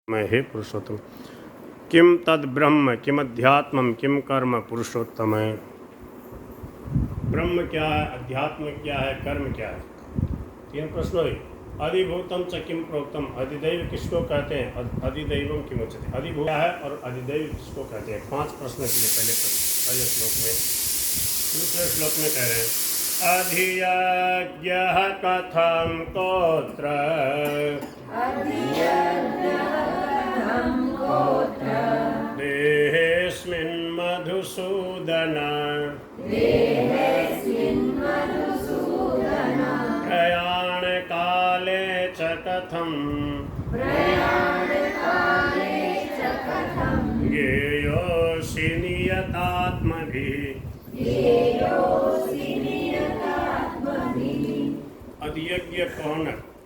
मैं हे पुरुषोत्तम किम तद ब्रह्म किमध्यात्मम किम कर्म पुरुषोत्तम है। ब्रह्म क्या है, अध्यात्म क्या है, कर्म क्या है। तीन प्रश्न हुए। अधिभूतम च किम प्रोक्तम, अधिदैव किसको कहते हैं, अधिदैवम किम उच्यते। अधिभूत क्या है और अधिदैव किसको कहते हैं। 5 प्रश्न के लिए पहले पहले श्लोक में, दूसरे श्लोक में कह रहे हैं अधियज्ञः कथं कोत्र देहेऽस्मिन् मधुसूदन प्रयाणकाले च कथं ज्ञेयोऽसि नियतात्मभिः। अधियज्ञ कौन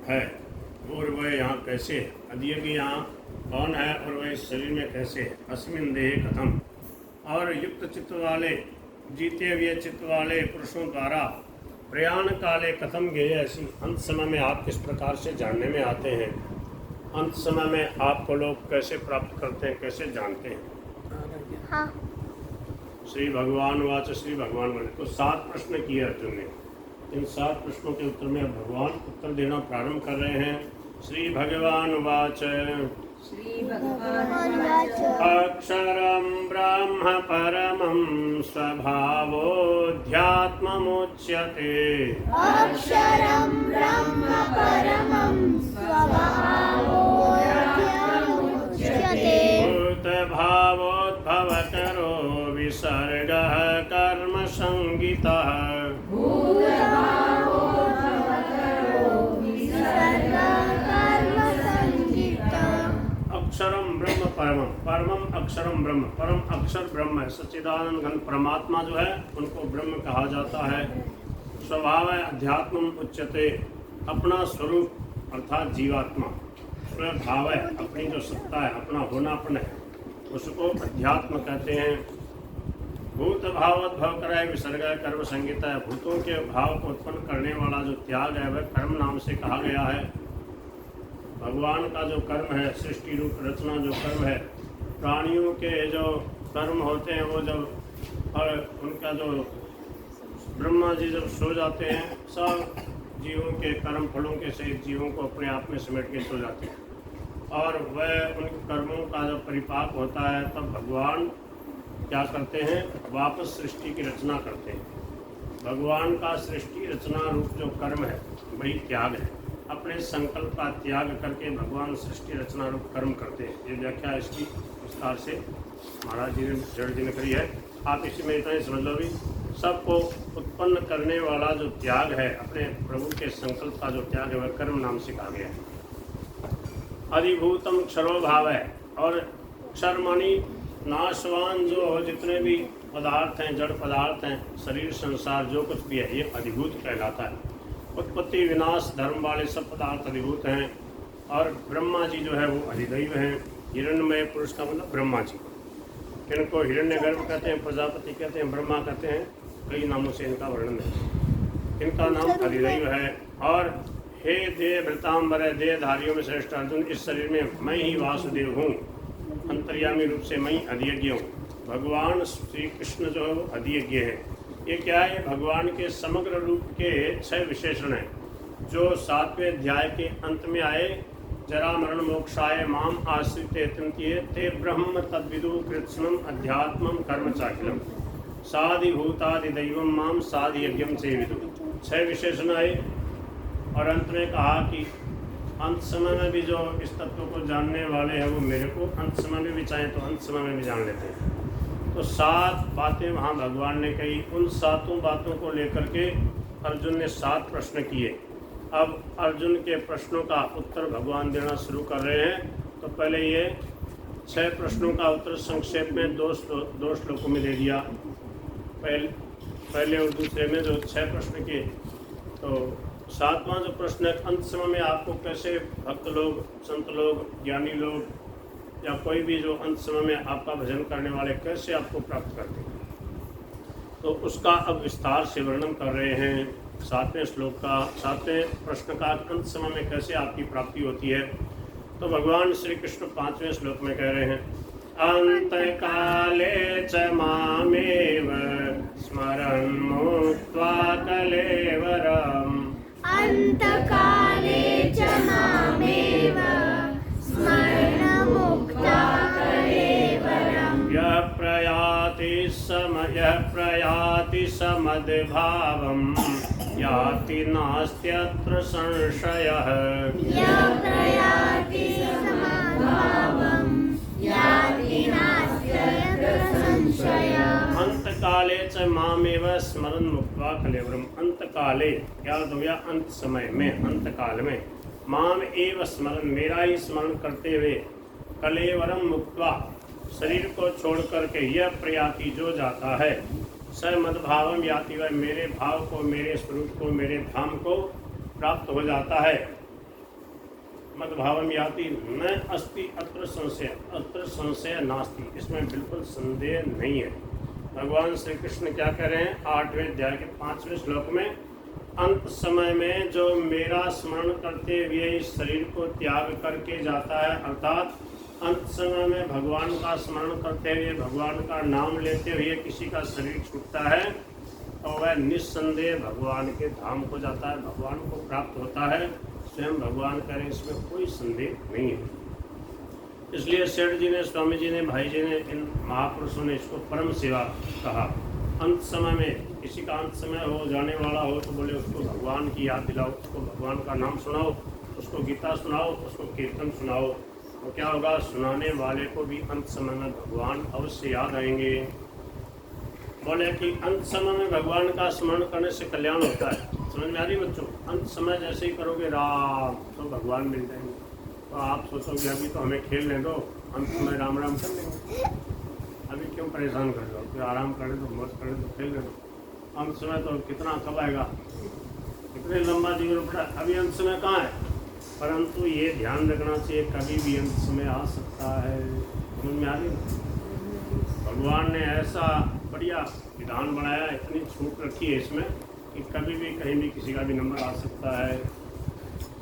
है और वह यहाँ कैसे है। अधियज्ञ यहाँ कौन है और वह इस शरीर में कैसे है। अस्मिन् देहे कथम, और युक्त चित्त वाले जीते हुए चित्त वाले पुरुषों द्वारा प्रयाण काले कथम गए। ऐसी अंत समय में आप किस प्रकार से जानने में आते हैं, अंत समय में आपको लोग कैसे प्राप्त करते हैं, कैसे जानते हैं। हाँ। श्री भगवान वाच, श्री भगवान बोले। तो 7 प्रश्न किए अर्जुन ने। इन 7 प्रश्नों के उत्तर में भगवान उत्तर देना प्रारंभ कर रहे हैं। श्री भगवान वाच अक्षरं ब्रह्म परमं स्वभावोऽध्यात्ममुच्यते। अक्षरं ब्रह्म परमं स्वभावोऽध्यात्ममुच्यते। भूतभावोद्भवकरो विसर्गः कर्म संगीतः। अक्षरम ब्रह्म परमम, परमम अक्षरम ब्रह्म, परम अक्षर ब्रह्म है। सच्चिदानंद घन परमात्मा जो है उनको ब्रह्म कहा जाता है। स्वभाव है अध्यात्म उच्यते, अपना स्वरूप अर्थात जीवात्मा। स्वभाव है अपनी जो सत्ता है, अपना होनापन है, उसको अध्यात्म कहते हैं। भूत भावोद्भव कराए विसर्ग कर्म संगीता है। भूतों के भाव को उत्पन्न करने वाला जो त्याग है वह कर्म नाम से कहा गया है। भगवान का जो कर्म है, सृष्टि रूप रचना जो कर्म है, प्राणियों के जो कर्म होते हैं वो जब उनका जो ब्रह्मा जी जब सो जाते हैं, सब जीवों के कर्म फलों के सहित जीवों को अपने आप में समेट के सो जाते हैं, और वह उन कर्मों का जब परिपाक होता है तब भगवान क्या करते हैं, वापस सृष्टि की रचना करते हैं। भगवान का सृष्टि रचना रूप जो कर्म है वही त्याग है। अपने संकल्प का त्याग करके भगवान सृष्टि रचना रूप कर्म करते हैं। ये व्याख्या इसकी विस्तार से महाराज जी ने जड़ जी ने करी है। आप इसी में इतना ही समझ लो भी, सबको उत्पन्न करने वाला जो त्याग है, अपने प्रभु के संकल्प का जो त्याग है वह कर्म नाम से कहा गया है। अधिभूतम क्षरो भाव है, और क्षर मानी नाशवान जो जितने भी पदार्थ हैं, जड़ पदार्थ हैं, शरीर संसार जो कुछ भी है, ये अधिभूत कहलाता है। उत्पत्ति विनाश धर्म वाले सब पदार्थ अधिभूत हैं। और ब्रह्मा जी जो है वो अधिदैव हैं। हिरण्यमय पुरुष का मतलब ब्रह्मा जी, इनको हिरण्यगर्भ कहते हैं, प्रजापति कहते हैं, ब्रह्मा कहते हैं, कई नामों से इनका वर्णन है। इनका नाम अधिदैव है। और हे देह भृतांबर, देहधारियों में श्रेष्ठ अर्जुन, इस शरीर में मैं ही वासुदेव हूँ, अंतर्यामी रूप से मैं ही अधियज्ञ हूँ। भगवान श्री कृष्ण जो है वो अधियज्ञ है। ये क्या है, भगवान के समग्र रूप के 6 विशेषण हैं जो 7वें अध्याय के अंत में आए। जरा मरण मोक्षाय माम आश्रिते तन्तिये ते ब्रह्म तद्विदु कृत्स्नम अध्यात्मम कर्म चाखिलम साधिभूतादिदैवम माम साधियज्ञम सेविदु। 6 विशेषण आए और अंत में कहा कि अंत समय में भी जो इस तत्व को जानने वाले हैं वो मेरे को अंत समय में भी चाहें तो अंत समय में भी जान लेते हैं। तो 7 बातें वहाँ भगवान ने कही। उन 7 बातों को लेकर के अर्जुन ने 7 प्रश्न किए। अब अर्जुन के प्रश्नों का उत्तर भगवान देना शुरू कर रहे हैं। तो पहले ये 6 प्रश्नों का उत्तर संक्षेप में 2 श्लोकों में दे दिया। पहले और दूसरे में जो 6 प्रश्न किए। तो 7वां जो प्रश्न है, अंत समय में आपको कैसे भक्त लोग, संत लोग, ज्ञानी लोग या कोई भी जो अंत समय में आपका भजन करने वाले कैसे आपको प्राप्त करते हैं, तो उसका अब विस्तार से वर्णन कर रहे हैं। 7वें श्लोक का 7वें प्रश्न का अंत समय में कैसे आपकी प्राप्ति होती है। तो भगवान श्री कृष्ण 5वें श्लोक में कह रहे हैं, अंतकाले च मामेव स्मरन् मुक्त्वा कलेवरम्। अंतकाले च मामेव स्मरन् मुक्त्वा कलेवरम्। यः प्रयाति समद्भावम् याति नास्त्यत्र संशयः। यः प्रयाति समद्भावम् याति नास्त्यत्र संशयः। अंतकाले च मामेव स्मरन् मुक्त्वा कलेवरम्। अंतकाले क्या होगा? अंत समय में, अंतकाल में, माम एव स्मरन्, मेरा ही स्मरण करते हुए, कलेवरम मुक्त्वा, शरीर को छोड़ करके, यह प्रयाति जो जाता है, स मद्भावम याति, वह मेरे भाव को, मेरे स्वरूप को, मेरे धाम को प्राप्त हो जाता है। मद्भावम याति न अस्ति अत्र संशय नास्ति, इसमें बिल्कुल संदेह नहीं है। भगवान श्री कृष्ण क्या कह रहे हैं 8वें अध्याय के 5वें श्लोक में, अंत समय में जो मेरा स्मरण करते हुए इस शरीर को त्याग करके जाता है, अर्थात अंत समय में भगवान का स्मरण करते हुए, भगवान का नाम लेते हुए किसी का शरीर छूटता है, तो वह निस्संदेह भगवान के धाम को जाता है, भगवान को प्राप्त होता है। स्वयं भगवान करें, इसमें कोई संदेह नहीं है। इसलिए सेठ जी ने, स्वामी जी ने, भाई जी ने, इन महापुरुषों ने इसको परम सेवा कहा। अंत समय में किसी का अंत समय हो जाने वाला हो तो बोले उसको भगवान की याद दिलाओ, उसको भगवान का नाम सुनाओ, उसको गीता सुनाओ, उसको कीर्तन सुनाओ, तो क्या होगा? सुनाने वाले को भी अंत समय में भगवान अवश्य याद आएंगे। बोले कि अंत समय में भगवान का स्मरण करने से कल्याण होता है। समझ में आ रही बच्चों? अंत समय जैसे ही करोगे राम तो भगवान मिल जाएंगे। तो आप सोचोगे अभी तो हमें खेलने दो, अंत समय राम राम कर लेंगे, अभी क्यों परेशान कर लो, फिर आराम करे तो, मौज करे तो, खेल ले दो। अंत समय तो कितना कब आएगा, कितने लंबा जीवन पड़ा, अभी अंत समय कहाँ है? परंतु ये ध्यान रखना चाहिए, कभी भी अंत समय आ सकता है। समझ में आ रही? भगवान ने ऐसा बढ़िया विधान बनाया, इतनी छूट रखी है इसमें कि कभी भी कहीं भी किसी का भी नंबर आ सकता है।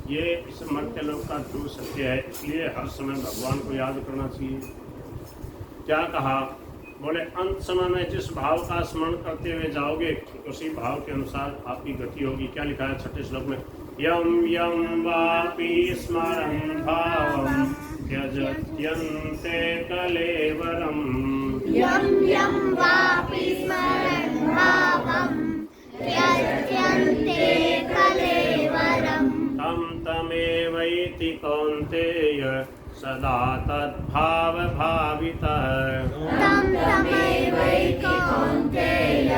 ये इस मर्त्य लोक का ध्रुव सत्य है, इसलिए हर समय भगवान को याद करना चाहिए। क्या कहा? बोले अंत समय में जिस भाव का स्मरण करते हुए जाओगे उसी भाव के अनुसार आपकी गति होगी। क्या लिखा है 6ठे श्लोक में? यम यम वापि स्मरन् भावम् त्यजत्यन्ते कलेवरम्। यम यम वापि स्मरन् भावम् त्यजत्यन्ते कलेवरम्। तं तमेवैति कौन्तेय सदा तद्भाव भावितः। तं तमेवैति कौन्तेय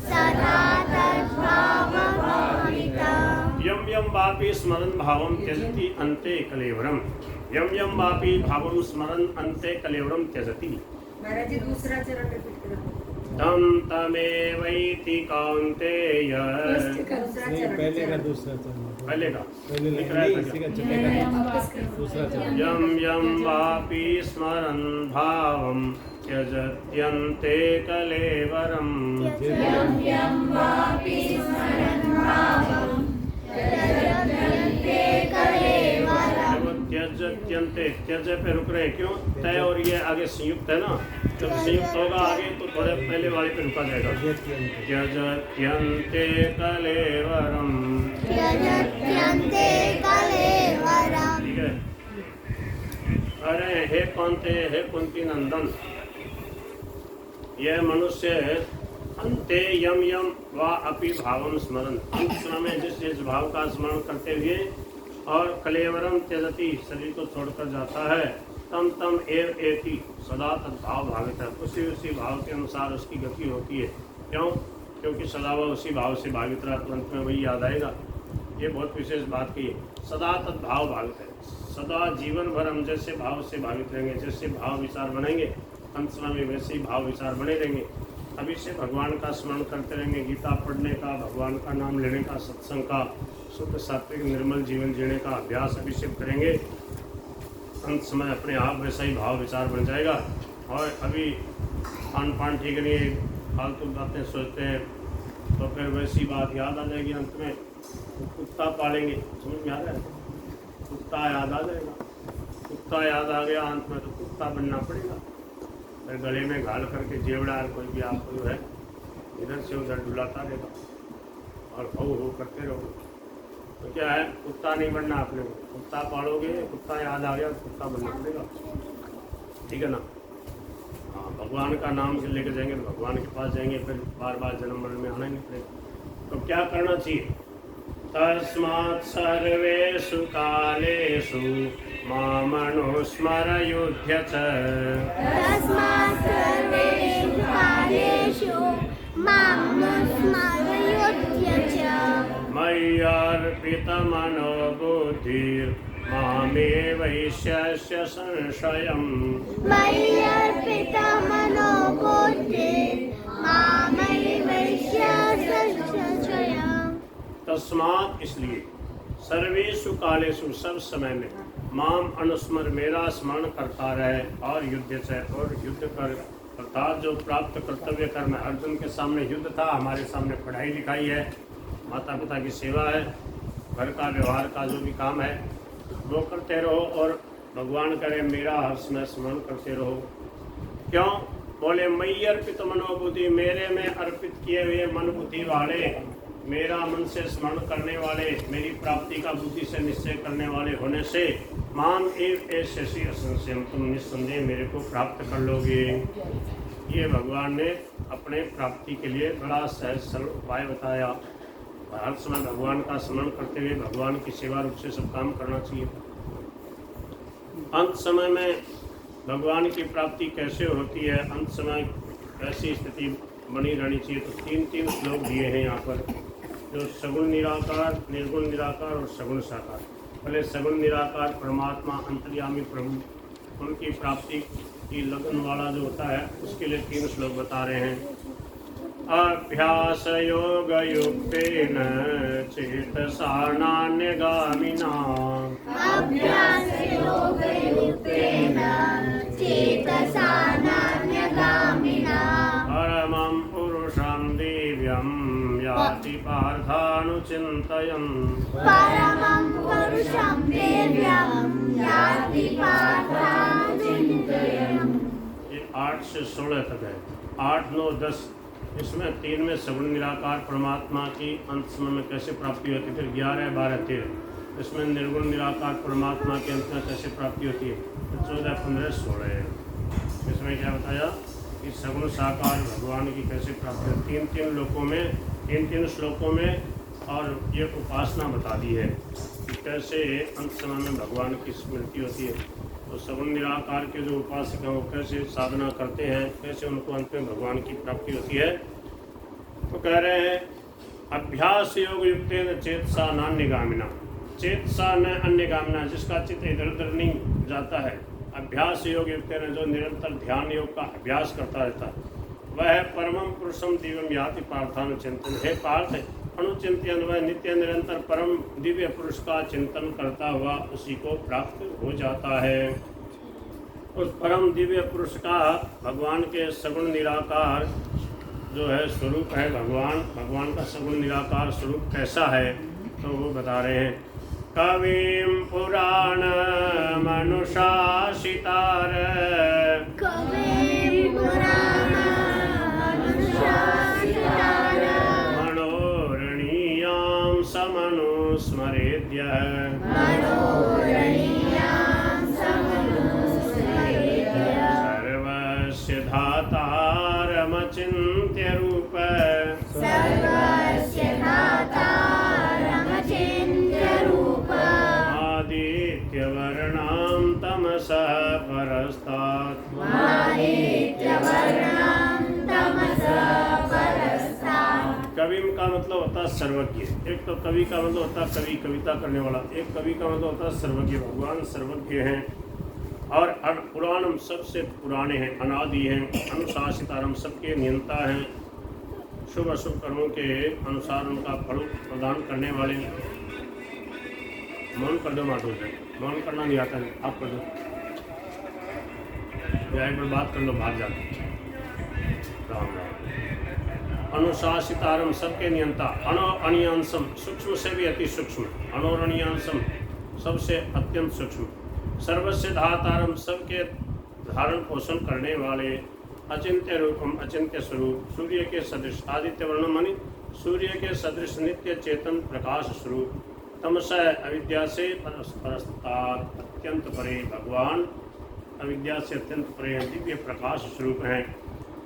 सदा तद्भाव भावितः। यम यम वापि स्मरन् भावं त्यजति अन्ते कलेवरम्। यम यम वापि भावं स्मरन् अन्ते कलेवरम् त्यजति। महाराज जी दूसरा चरण रिपीट करो। तं तमेवैति कौन्तेय। पहले का दूसरा चरण, पहले का पहले लिख रहा है इसी का चलेगा दूसरा चरण। यम यम वापि स्मरन् भावं त्यजत्यन्ते कलेवरम्। यम यम वापि स्मरन् भावम् त्यजत्यन्ते कलेवरम्। त्यजत्यन्ते, त्यज पे रुक रहे हैं, क्यों? तय और ये आगे संयुक्त है ना, जब संयुक्त होगा आगे तो थोड़े पहले वाले पे रुका जाएगा। त्यजत्यन्ते कलेवरम्। त्यजत्यन्ते कलेवरम्। ठीक है। अरे हे कौन्ते, हे कुंती नंदन, यह मनुष्य अंते यम यम वा अपि भावम स्मरन्, अंत समय में जिस जिस भाव का स्मरण करते हुए और कलेवरम त्यजति, शरीर को छोड़कर जाता है, तम तम एव एति सदा तद्भाव भावित है, उसी उसी भाव के अनुसार उसकी गति होती है। क्यों? क्योंकि सदा वह उसी भाव से भावित रहा, तुरंत में वही याद आएगा। ये बहुत विशेष बात की है। सदा तद्भाव भावित है, सदा जीवन भर हम जैसे भाव से भावित रहेंगे, जैसे भाव विचार बनेंगे अंत समय में वैसे ही भाव विचार बने रहेंगे। अभी से भगवान का स्मरण करते रहेंगे, गीता पढ़ने का, भगवान का नाम लेने का, सत्संग का, शुद्ध सात्विक निर्मल जीवन जीने का अभ्यास अभी से करेंगे। अंत समय अपने आप वैसा ही भाव विचार बन जाएगा। और अभी खान पान ठीक नहीं है, फालतू बातें सोचते हैं तो फिर वैसी बात याद आ जाएगी। अंत में कुत्ता पालेंगे, समझ में आ रहा है? कुत्ता याद आ जाएगा, कुत्ता याद आ गया अंत में तो कुत्ता बनना पड़ेगा। फिर गले में घाल करके जेवड़ा कोई भी आपको जो है इधर से उधर डुलाता रहेगा और हो करते रहोगे। तो क्या है, कुत्ता नहीं बनना आपने को। कुत्ता पालोगे, कुत्ता याद आ गया तो कुत्ता बनना पड़ेगा, ठीक है ना। हाँ, भगवान का नाम से लेकर जाएंगे तो भगवान के पास जाएंगे, फिर बार बार जन्म मरण में आना ही नहीं पड़ेगा। तो क्या करना चाहिए? तस्मात् सर्वेषु कालेषु मामनुस्मरयुध्य च। तस्मात् सर्वेषु कालेषु मामनुस्मरयुध्य च। मय्यर्पितमनो बुद्धिर्मामेवैष्यस्य संशयम्। मय्यर्पितमनो बुद्धिर्मामेवैष्यस्य संशयम्। तस्मात् इसलिए, सर्वेषु कालेषु सब समय में, माम अनुस्मर मेरा स्मरण करता रहे, और युद्ध से और युद्ध कर, अर्थात जो प्राप्त कर्तव्य कर्म है। अर्जुन के सामने युद्ध था, हमारे सामने पढ़ाई लिखाई है, माता पिता की सेवा है, घर का व्यवहार का जो भी काम है वो करते रहो, और भगवान करे मेरा हर समय स्मरण करते रहो। क्यों? बोले मयि अर्पित मनोबुद्धि, मेरे में अर्पित किए हुए मन बुद्धि वाले, मेरा मन से स्मरण करने वाले, मेरी प्राप्ति का बुद्धि से निश्चय करने वाले होने से, माम एव ऐसे असंशयम, तुम निस्संदेह मेरे को प्राप्त कर लोगे। ये भगवान ने अपने प्राप्ति के लिए बड़ा सहज सरल उपाय बताया। हर समय भगवान का स्मरण करते हुए भगवान की सेवा रूप से सब काम करना चाहिए। अंत समय में भगवान की प्राप्ति कैसे होती है, अंत समय कैसी स्थिति बनी रहनी चाहिए, तो तीन श्लोक दिए हैं यहाँ पर, जो सगुण निराकार, निर्गुण निराकार और सगुण साकार। पहले सगुण निराकार परमात्मा अंतर्यामी प्रभु, उनकी प्राप्ति की लगन वाला जो होता है उसके लिए 3 श्लोक बता रहे हैं। अभ्यास योग युक्तेन चेतसा नान्यगामिना। अभ्यास योग युक्तेन चेतसा नान्यगामिना। परमं पुरुषं दिव्यं याति पार्थानुचिन्तयन्। परमं पुरुषं दिव्यं याति पार्थानुचिन्तयन्। ये 8 से 16 तक है, 8, 9, 10। इसमें 3 में सगुण निराकार परमात्मा की अंत समय में कैसे प्राप्ति होती है, फिर 11, 12, 13 इसमें निर्गुण निराकार परमात्मा के अंत में कैसे प्राप्ति होती है, फिर 14, 15, 16 है। इसमें क्या बताया कि सगुण साकार भगवान की कैसे प्राप्ति है, 3 लोकों में, 3 श्लोकों में, और ये उपासना बता दी है कि कैसे अंत समय में भगवान की स्मृति होती है। तो सगुण निराकार के जो उपासक हैं वो कैसे साधना करते हैं, कैसे उनको अंत में भगवान की प्राप्ति होती है। तो कह रहे हैं अभ्यास योग युक्तेन चेतसा नान्यगामिना। चेतसा न अन्यगामिना, जिसका चित्त इधर उधर नहीं जाता है। अभ्यास योग युक्तेन, जो निरंतर ध्यान योग का अभ्यास करता रहता है, वह परमं पुरुषम दिव्यम याति पार्थानुचिंतन। हे पार्थ, अनुचिंतन वह नित्य निरंतर परम दिव्य पुरुष का चिंतन करता हुआ उसी को प्राप्त हो जाता है। उस परम दिव्य पुरुष का भगवान के सगुण निराकार जो है स्वरूप है, भगवान का सगुण निराकार स्वरूप कैसा है, तो वो बता रहे हैं। कविं पुराण मनुशासितार। कविं पुराण मनुशासितार। मनोरणीयां समनुस्मरेद्य। मनोरणीयां समनुस्मरेद्य। सर्वस्य धातारमचिन्त्य रूप। सर्वस्य धातारमचिन्त्य रूप। आदित्यवर्णां तमसः परस्तात्। आदित्यवर्णां तमसः परस्तात्। कवि का मतलब होता है सर्वज्ञ। एक तो कवि का मतलब होता है कवि, कविता करने वाला। एक कवि का मतलब होता है सर्वज्ञ। भगवान सर्वज्ञ हैं और पुराणम सबसे पुराने हैं, अनादि हैं। अनुशासितारम सबके नियंता हैं। शुभ अशुभ कर्मों के अनुसार उनका फल प्रदान करने वाले। मौन कर दो माधो से, मौन करना नहीं आता है, आप कर दो या एक बार बात कर लो, भाग जाते। राम राम। अनुशासितारम सबके नियंता। अणियांशम सूक्ष्म से भी अति सूक्ष्म। अणोरणीयांशम सबसे अत्यंत सूक्ष्म। सर्वस्य धातारम, सबके धारण पोषण करने वाले, अचिंत्य रूपम, अचिंत्य स्वरूप, सूर्य के सदृश, आदित्य वर्णम मानी सूर्य के सदृश नित्य चेतन प्रकाश स्वरूप, तमसः अविद्या से परस्तात् अत्यंत परे भगवान, अविद्या से अत्यंत परे दिव्य प्रकाश स्वरूप हैं।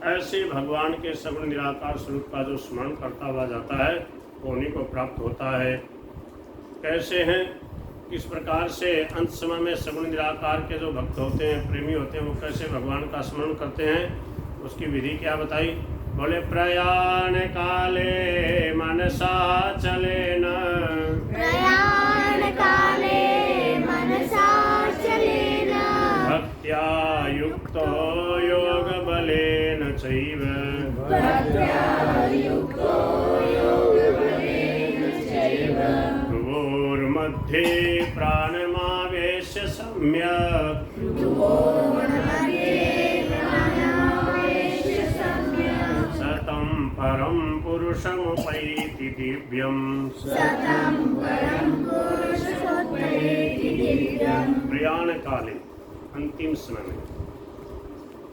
ऐसे भगवान के सगुण निराकार स्वरूप का जो स्मरण करता हुआ जाता है वो उन्हीं को प्राप्त होता है। कैसे हैं, किस प्रकार से अंत समय में सगुण निराकार के जो भक्त होते हैं, प्रेमी होते हैं, वो कैसे भगवान का स्मरण करते हैं, उसकी विधि क्या बताई। बोले प्रयाण काले मनसा चलेन, प्रयाण काले मनसा चलेन, भक्त्या युक्तो योग बलेन चैव, भक्त्या युक्तो योगबलेन चैव, भ्रुवोर्मध्ये प्राणमावेश्य सम्यक्, भ्रुवोर्मध्ये प्राणावेश्य सम्यक्, सतं परं पुरुषमुपैति दिव्यम्, सतं परं पुरुषमुपैति दिव्यम्। प्रयाण काले, अंतिम समय में,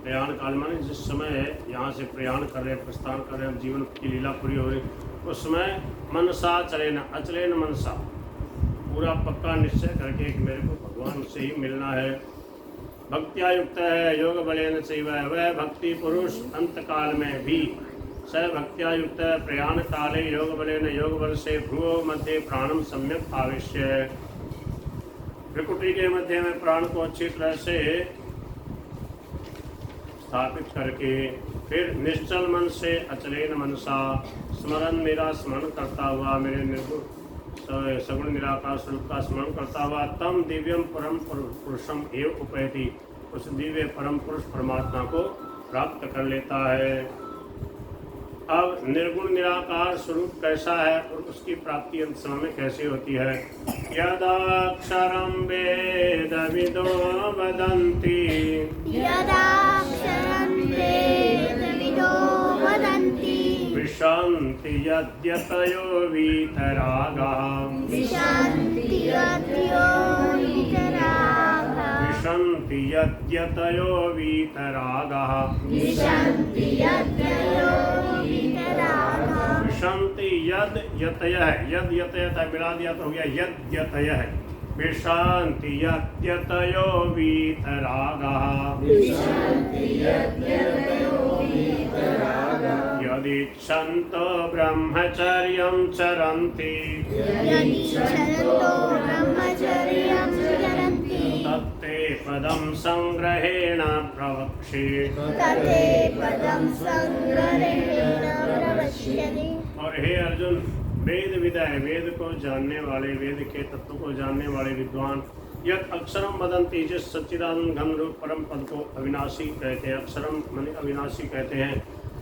प्रयाण काल माने जिस समय यहाँ से प्रयाण कर रहे, प्रस्थान कर रहे, जीवन की लीला पूरी हो रही, उस समय मनसा चलेन, अचलेन मनसा, पूरा पक्का निश्चय करके कि मेरे को भगवान से ही मिलना है। भक्त्या युक्त है, योग बलेन चैव, वह भक्ति पुरुष अंत काल में भी स भक्त्या युक्त है, प्रयाण काले योग बलेन, योग बल से भ्रुव मध्य प्राणम सम्यक आवेश्य, भ्रुकुटी के मध्य में प्राण को अच्छी तरह से स्थापित करके फिर निश्चल मन से अचलेन मनसा, स्मरण मेरा स्मरण करता हुआ, मेरे निर्गुण सगुण निराकार स्वरूप का स्मरण करता हुआ, तम दिव्यम परम पुरुषम एव उपैति, उस दिव्य परम पुरुष परमात्मा को प्राप्त कर लेता है। अब निर्गुण निराकार स्वरूप कैसा है और उसकी प्राप्ति अंत समय में कैसे होती है। यदाक्षरं वेदविदो वदन्ति, यदाक्षरं वेदविदो वदन्ति, विशन्ति यद्यतयो वीतरागः, विशन्ति यद्यो वीतरागः, विशन्ति यद्यतयो वीतरागः, विशन्ति यद्यो वीतरागः, विशन्ति यद यतयः, यद यतयः मिला दिया तो हो गया यद यतयः, विशन्ति यद्यतयो वीतरागः, विशन्ति यद्यो वीतरागः, यदिच्छन्तो ब्रह्मचर्यं चरन्ति, यदिच्छन्तो ब्रह्मचर्यं चरन्ति, तत्ते पदं संग्रहेण प्रवक्षे। तते पदं संग्रहेण प्रवक्ष्यते। और हे अर्जुन, वेद विदय, वेद को जानने वाले, वेद के तत्व को जानने वाले विद्वान, यद अक्षरम वदंती, जिस सच्चिदानंद घन रूप परम पद को अविनाशी कहते हैं, अक्षरम माने अविनाशी कहते हैं,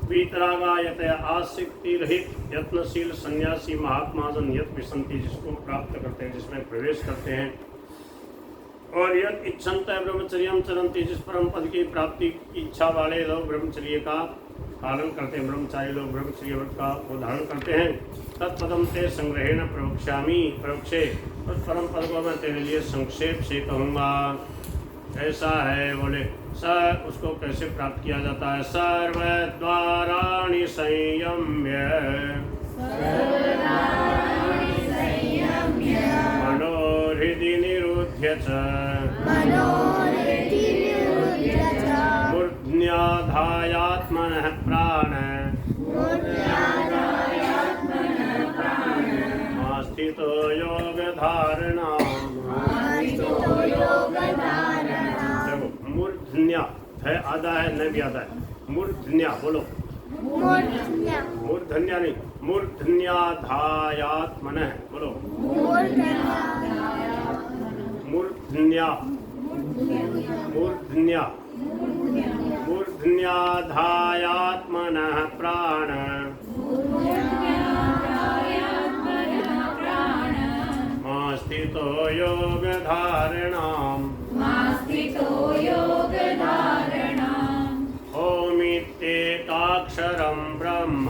वीतरागायत आसक्ति रहित यत्नशील सन्यासी महात्मा जन यत विसंति, जिसको प्राप्त करते हैं, जिसमें प्रवेश करते हैं, और यद इच्छन्त ब्रह्मचर्यम चरन्ति, जिस परम पद की प्राप्ति की इच्छा वाले लोग ब्रह्मचर्य का पालन करते हैं, ब्रह्मचारी लोग ब्रह्मचर्य व्रत का उदाहरण करते हैं, तत्पदम ते संग्रहेण प्रवक्ष्यामि, प्रवक्षे, उस परम पद को मैं तेरे लिए संक्षेप से कहूँगा। ऐसा है, बोले सर उसको कैसे प्राप्त किया जाता है। सर्वद्वाराणि संयम्य मनोहृदि निरुध्य च मूर्ध्याधायात्मनः प्राण आस्थितो योगधारणा। मूर्धन्या है, आधा है, न भी आधा है। मूर्धन्या बोलो, मूर्धन्या नहीं, मूर्धन्याधायात्मनः बोलो, मूर्धन्या, मूर्धन्या, मूर्धन्याधायात्मनः प्राण स्थितो योगधारणाम् ओमित्येकाक्षरं ब्रह्म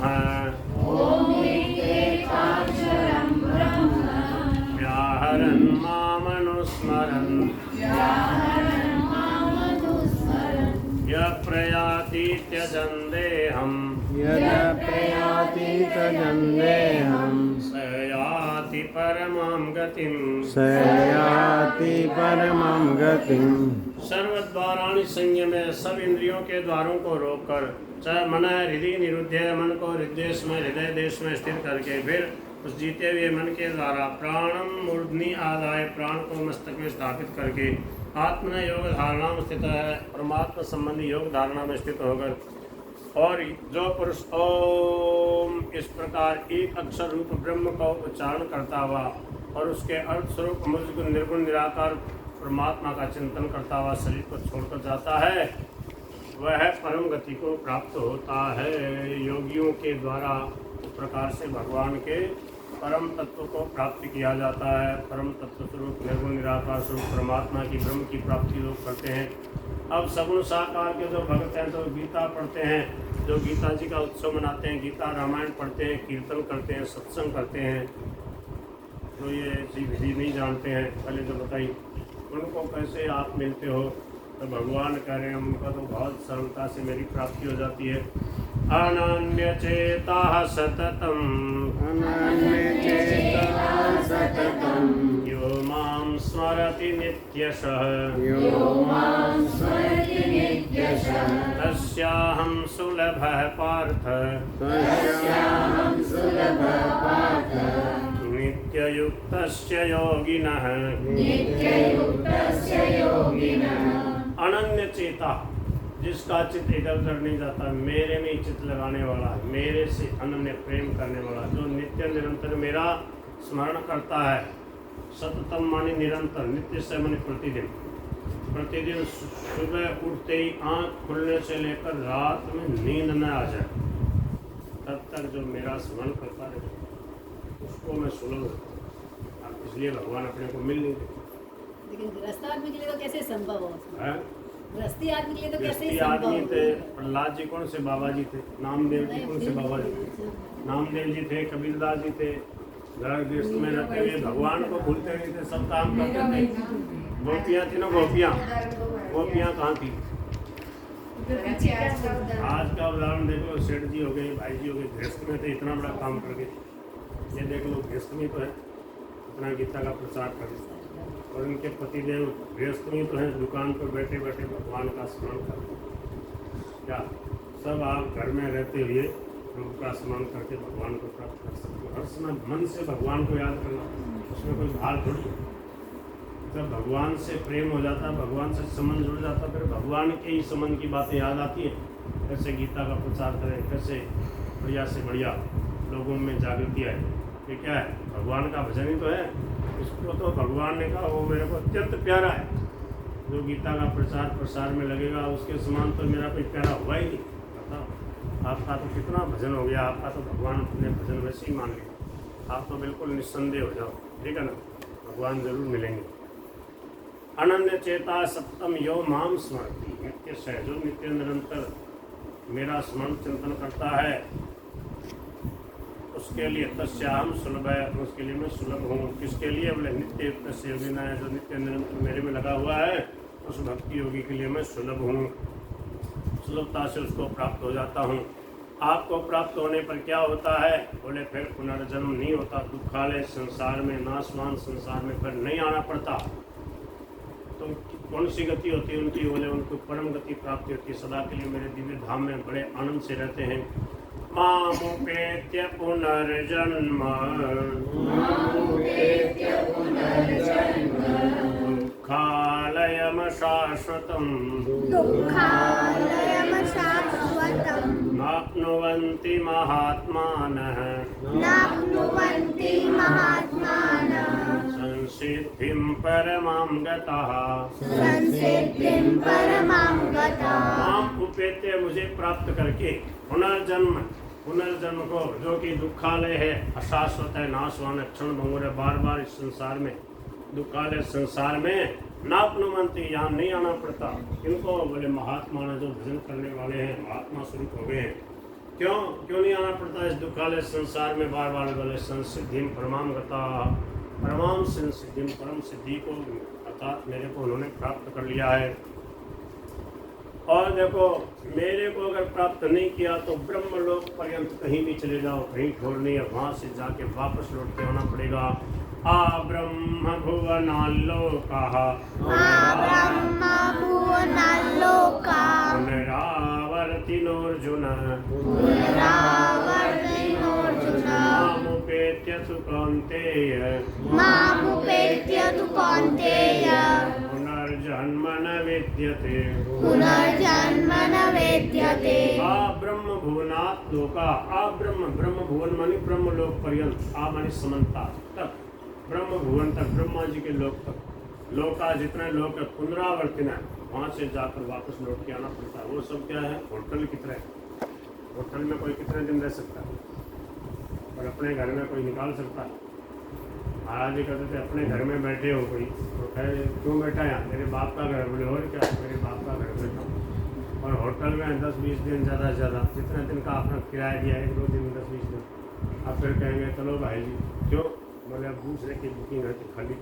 व्याहरन् मामनुस्मरन् त्यजन्देहम् यदा प्रयाति तजन्देहम् स याति परमां गतिम् स याति परमां गतिम् सर्वद्वाराणि संयमे सब इंद्रियों के द्वारों को रोककर चाहे मन हृदय निरुद्ध मन को हृदय देश में स्थिर करके फिर उस जीते हुए मन के द्वारा प्राणम मूर्धनि आदाय प्राण को मस्तक में स्थापित करके आत्मन योग धारणा में स्थित है परमात्मा संबंधी योग धारणा में स्थित होकर और जो पुरुष ओम इस प्रकार एक अक्षर रूप ब्रह्म का उच्चारण करता हुआ और उसके अर्थ स्वरूप मुझको निर्गुण निराकार परमात्मा का चिंतन करता हुआ शरीर को छोड़कर जाता है वह परम गति को प्राप्त होता है। योगियों के द्वारा इस प्रकार से भगवान के परम तत्व को प्राप्त किया जाता है। परम तत्व स्वरूप निर्गुण निराकार स्वरूप परमात्मा की ब्रह्म की प्राप्ति लोग करते हैं। अब सगुण साकार के जो भक्त हैं तो गीता पढ़ते हैं, जो गीता जी का उत्सव मनाते हैं, गीता रामायण पढ़ते हैं, कीर्तन करते हैं, सत्संग करते हैं, तो ये ऐसी विधि नहीं जानते हैं। पहले तो बताइए उनको कैसे आप मिलते हो? तो भगवान कह रहे हैं उनका तो बहुत सरलता से मेरी प्राप्ति हो जाती है। अनन्य चेता सततम यो मां स्मरति नित्यशः तस्याहं सुलभः पार्थ नित्ययुक्तस्य योगिनः अनन्य चेता जिसका चित्त इधर उधर नहीं जाता, मेरे में चित्त लगाने वाला, मेरे से अनन्य प्रेम करने वाला, जो नित्य निरंतर मेरा स्मरण करता है। सततम माने निरंतर, नित्य से माने प्रतिदिन। प्रतिदिन सुबह उठते ही आँख खुलने से लेकर रात में नींद न आ जाए तब तक जो मेरा स्मरण करता रहे उसको मैं सुलभ हूँ। इसलिए भगवान अपने को मिल नहीं देते। लेकिन गृहस्थ आदमी के लिए तो कैसे संभव हो? हैं? गृहस्थी आदमी के लिए तो कैसे गृहस्थी संभव आदमी हो? थे, प्रहलाद जी कौन से बाबा जी थे, नामदेव जी कौन से बाबा जी थे, नामदेव जी थे, कबीरदास जी थे। घर गृहस्थ में रहते हुए भगवान को भूलते नहीं थे, सब काम करते थे। गोपियाँ थी ना, गोपियाँ कहाँ थी? आज का उदाहरण देखो, सेठ जी हो गए, भाई जी हो गए, गृहस्थ में थे, इतना बड़ा काम कर गए। ये देख लो गृहस्थ में तो है, इतना गीता का प्रचार करें, और इनके पतिदेव गृहस्थ में तो हैं, दुकान पर बैठे बैठे भगवान का स्मरण करें। क्या सब आप घर में रहते हुए प्रभु का स्मरण करके भगवान को प्राप्त कर सकते हो। हर समय मन से भगवान को याद करना, उसमें कोई भार थोड़ी है। जब भगवान से प्रेम हो जाता है, भगवान से संबंध जुड़ जाता है, फिर भगवान के ही संबंध की बातें याद आती है। कैसे गीता का प्रचार करें, कैसे बढ़िया से बढ़िया लोगों में जागृति आए। ये क्या है? भगवान का भजन ही तो है। इसको तो भगवान ने कहा वो मेरे को अत्यंत प्यारा है। जो गीता का प्रचार प्रसार में लगेगा उसके समान तो मेरा कोई प्यारा हुआ ही नहीं। बताओ आपका तो कितना भजन हो गया, आपका तो भगवान अपने भजन वैसे ही मान लिया। आप तो बिल्कुल निस्संदेह हो जाओ, ठीक है ना? भगवान जरूर मिलेंगे। अनन्य चेता सप्तम यो माम स्मरति नित्य से, जो नित्य निरंतर मेरा स्मरण चिंतन करता है उसके लिए तस्याहम सुलभ है, उसके लिए मैं सुलभ हूँ। किसके लिए? बोले नित्य युक्त से योगी है, जो नित्य निरंतर मेरे में लगा हुआ है, उस भक्ति योगी के लिए मैं सुलभ हूँ। सुलभता से उसको प्राप्त हो जाता हूँ। आपको प्राप्त होने पर क्या होता है? बोले फिर पुनर्जन्म नहीं होता, दुखालय संसार में, नाशवान संसार में फिर नहीं आना पड़ता। तो कौन सी गति होती है उनकी? बोले उनको परम गति प्राप्ति होती है, सदा के लिए मेरे दिव्य धाम में बड़े आनंद से रहते हैं। मामुपेत्य पुनर्जन्म दुःखालयम शाश्वतम् नाप्नुवन्ति महात्मानः संसिद्धिं परमां गताः। माम उपेत्य, मुझे प्राप्त करके, पुनर्जन्म को, जो कि दुखालय है, अशाश्वत है, नाशवान है, क्षण भंगुर है, बार बार इस संसार में, दुखालय संसार में नापनुमंती, यहाँ नहीं आना पड़ता। इनको बोले महात्मा ने, जो भजन करने वाले हैं, महात्मा स्वरूप हो गए हैं। क्यों नहीं आना पड़ता इस दुखालय संसार में बार बार? बोले संसिद्धिम परमाम गता, परमाम संसिद्धिम, परम सिद्धि को अर्थात मेरे को उन्होंने प्राप्त कर लिया है। और देखो मेरे को अगर प्राप्त नहीं किया तो ब्रह्मलोक पर्यंत कहीं भी चले जाओ, कहीं छोड़ नहीं है, वहाँ से जाके वापस लौट के आना पड़ेगा। आ ब्रह्म भुवनाल्लोकाः ब्रह्म भुवनाल्लोका पुनरावर्तिनोऽर्जुन पुनरावर्तिनोऽर्जुन मामुपेत्य तु कौन्तेय मामुपेत्य तु कौन्तेय पुनर्जन्म न विद्यते पुनर्जन्म न वेद्यते। आ ब्रह्म भुवनात् लोका, आ ब्रह्म, ब्रह्म भुवन मानी ब्रह्म लोक पर्यंत, आ मानी समन्ता तक, ब्रह्म भुवन तक, ब्रह्मा जी के लोक तक, लोका जितने लोक है पुनरावर्तिन है, वहाँ से जाकर वापस लौट के आना पड़ता है। वो सब क्या है, होटल कितने, होटल में कोई कितने दिन रह सकता है और अपने घर में कोई निकाल सकता है। महाराज जी कहते थे अपने घर में बैठे हो कोई तो कहे क्यों बैठा है, मेरे बाप का घर, बोले और क्या, मेरे बाप का घर बैठा हूँ। और होटल में 10-20 दिन ज़्यादा से ज़्यादा, जितने दिन का आपने किराया दिया, 1-2 दिन 10-20 दिन, आप फिर कहेंगे चलो भाई जी क्यों, बोले अब दूसरे की बुकिंग है तो खाली।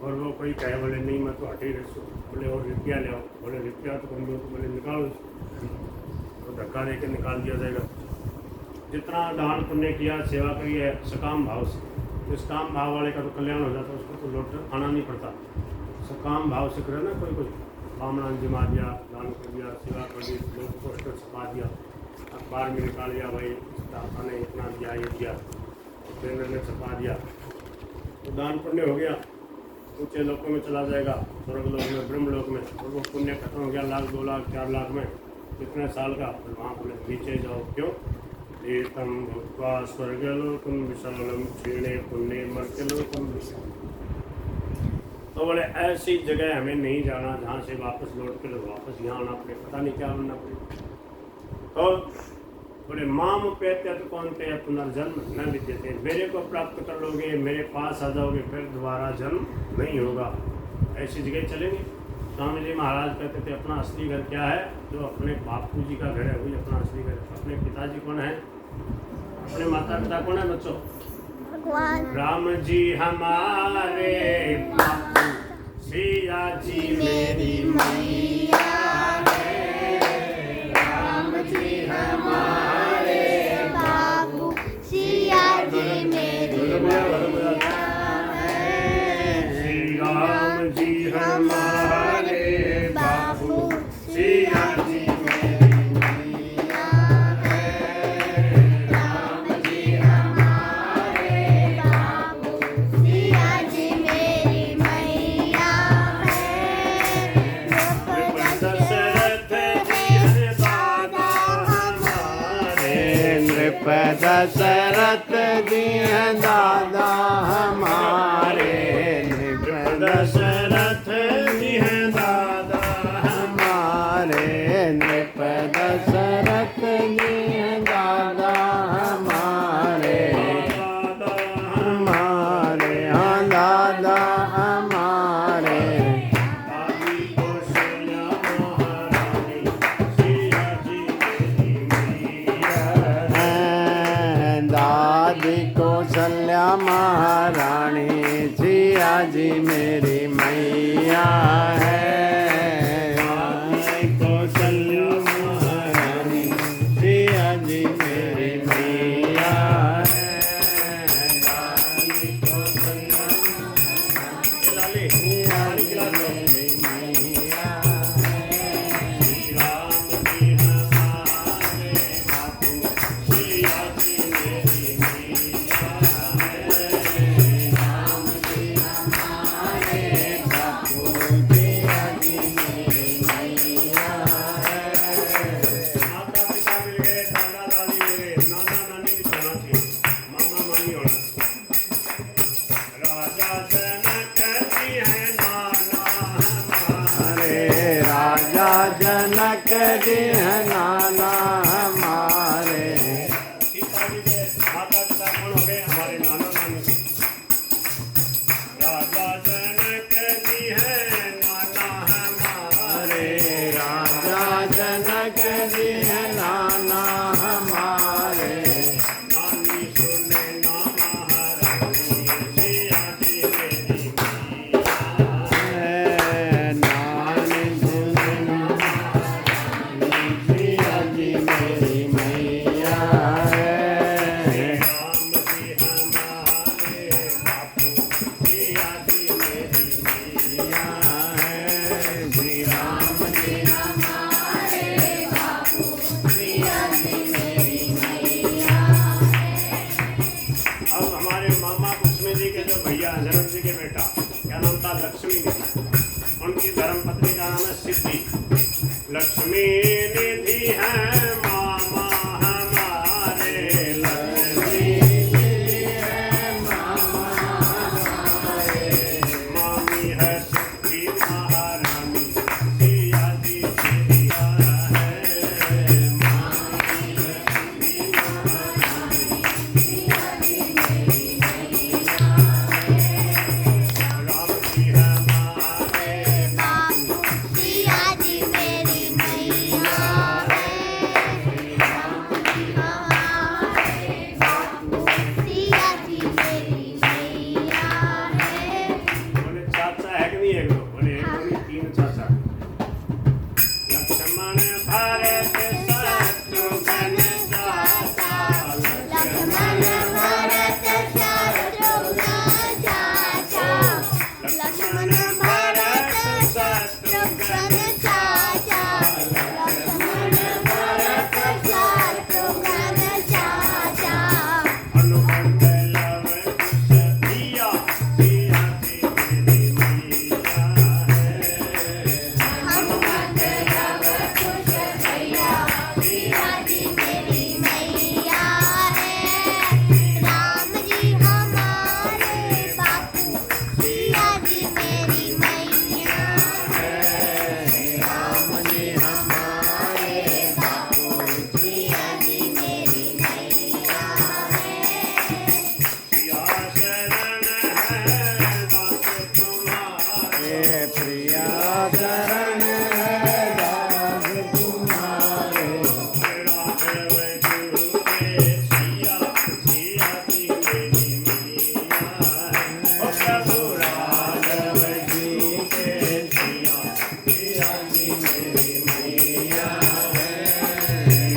और वो कोई कहे बोले नहीं मैं तो हटे रह, बोले और रुपया ले आओ, बोले रुपया तो कम दो, बोले निकालो, तो धक्का दे के निकाल दिया जाएगा। जितना दान पुण्य किया, सेवा करी है सकाम भाव से, तो इस काम भाव वाले का तो कल्याण हो जाता है, उसको तो लौट आना नहीं पड़ता। सकाम भाव से करे ना कोई बामणान जमा दिया, दान कर दिया, सेवा कर दी, लोग पोस्टर छपा दिया, अखबार में निकाल दिया, भाई दाता ने इतना दिया, ये दिया, ट्रेनर ने छपा दिया, तो दान पुण्य हो गया, ऊँचे लोकों में चला जाएगा, स्वर्ग लोक में, ब्रह्म लोक में। और वो पुण्य खत्म हो गया 1 लाख 2 लाख 4 लाख में, कितने साल का, फिर वहाँ बोले नीचे जाओ, क्यों एतम भूत्वा स्वर्गलोकं विशालं क्षीणे पुण्ये मर्त्यलोकं विशालम्। तो बोले ऐसी जगह हमें नहीं जाना जहाँ से वापस लौट कर वापस यहाँ आना पड़े, पता नहीं क्या बनना पड़े। तो बोले माम पेत्य तो कौनते पुनर्जन्म न विद्यते, मेरे को प्राप्त कर लोगे, मेरे पास आ जाओगे, फिर दोबारा जन्म नहीं होगा। ऐसी जगह चलेंगे। स्वामी जी महाराज कहते थे अपना असली घर क्या है, जो अपने बापू जी का घर है वही अपना असली घर है। अपने पिताजी कौन है, अपने माता पिता कौन है बच्चों, भगवान राम जी हमारे बापू, सिया जी मेरी मैया है, राम जी हमारे बाबू, सिया जी मेरी मैया है। श्री राम जी हमारे बापू, सिया जी मेरी मैया है, राम जी हमारे बाबू, सिया जी मेरी मैया है। दशरथ जी हैं दादा हमारे, नृप दशरथ जी हैं दादा हमारे, नृप दशरथ जी हैं दादा हमारे, नृप दशरथ जी हैं दादा हमारे, दादा हमारे हाँ दादा हमारे, दादी कौशल्या महारानी, सिया जी मेरी मैया हैं। दादी कौशल्या महारानी, सिया जी मेरी मैया है। दादी कौशल्या महारानी, सिया जी मेरी मैया है। दादी कौशल्या लाली लाली खिला दो। मेरी मैया श्री राम जी हमारे बापू, सिया जी मेरी मैया है। राम जी हमारे बापू, सिया जी मेरी मैया है। माता पिता मिल गए, दादा दादी मिल गए, नाना नानी भी होना चाहिए, मामा मामी होना चाहिए। राजा जनक जी हैं नाना हमारे, हमारे राजा जनक जी हैं नाना हमारे, सीता जी के माता पिता कौन हो गए, हमारे नाना नानी। राजा जनक जी हैं नाना हमारे, हमारे राजा जनक जी हैं नाना हमारे, नानी सुने ना महारानी, सिया जी मेरी मैया है। नानी सुनना लक्ष्मी निधि है मामा हमारे, लक्ष्मी निधि है मामा हमारे, मामी है सिद्धि महारानी सिया जी सिया है, मामी है सिद्धि महारानी सिया जी मेरी मैया है, राम जी हमारे बापू सिया जी मेरी मैया है, राम जी हमारे बापू सिया जी मेरी मैया है। बोले चाचा है कि नहीं है? बोले एक नहीं, तीन चाचा। लक्ष्मण भरत शत्रुघ्न चाचा, लक्ष्मण भरत शत्रुघ्न चाचा, लक्ष्मण भरत शत्रुघ्न चाचा, लक्ष्मण भरत शत्रुघ्न चाचा। हनुमंत लव कुश दिया सिया जी मेरी मैया है, हनुमंत लव कुश भैया सिया जी मेरी मैया है, राम जी हमारे बापू सिया जी मेरी मैया है, राम जी हमारे बापू सिया जी मेरी मैया है। सिया शरण है दास तुम्हारे, हे प्रिया शरण है दास तुम्हारे, राघव गुरु के सिया सिया जी मेरी मैया है, ओ प्रभु राघव जी के सिया सिया जी मेरी मैया है,